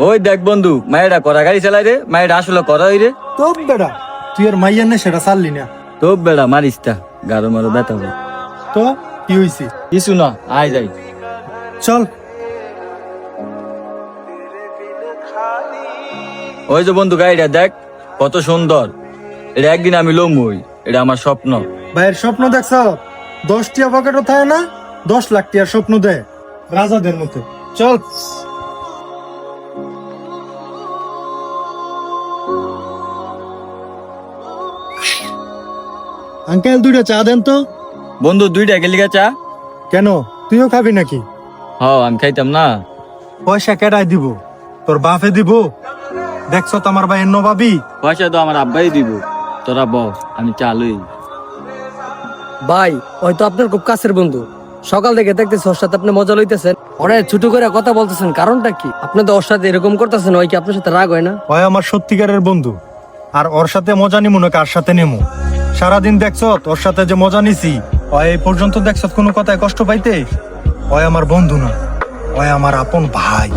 ওই দেখ বন্ধু, মায়েরা করা গাড়ি চালাই রে, মায়েরা আসলে করা হই রে। তো বেড়া তুই আর মাইয়ার নে সেটা চাললি না। তো বেড়া মারিস তা, গারো মারো ব্যথা হবে। তো কি হইছে? কিছু না, আয় যাই। চল। ওই যে বন্ধু গাড়িটা দেখ কত সুন্দর, এটা একদিন আমি লমুই, এটা আমার স্বপ্ন। ভাইয়ের স্বপ্ন দেখছ? 10 টিয়া পকেটও থাকে না, 10 লাখ টিয়ার স্বপ্ন দেয় রাজাদের মতো। চল। আঙ্কেল 2টা চা দেন তো। বন্ধু 2টা গেলিগা চা? কেন, তুইও খাবি নাকি? হ, আমি খাইতাম না। পয়সা কেডাই দিব? তোর বাপে দিব? দেখছ তো আমার ভাইয়ের নবাবি। পয়সা তো আমার আব্বাই দিব, তোরা বস আমি চালুই। ভাই হয়তো আপনার খুব কাছের বন্ধু, সকাল থেকে দেখতেছি ওর সাথে আপনি মজা লইতেছেন, অনেক ছোট করে কথা বলতেছেন, কারণটা কি? আপনি তো ওর সাথে এরকম করতেছেন, ওই কি আপনার সাথে রাগ হয় না? ওই আমার সত্যিকারের বন্ধু, আর ওর সাথে মজা নিমু না কার সাথে নেমু? সারাদিন দেখছ ওর সাথে যে মজা নিছি, ওই এই পর্যন্ত দেখছ কোনো কথায় কষ্ট পাইতে? ওই আমার বন্ধু না, ওই আমার আপন ভাই।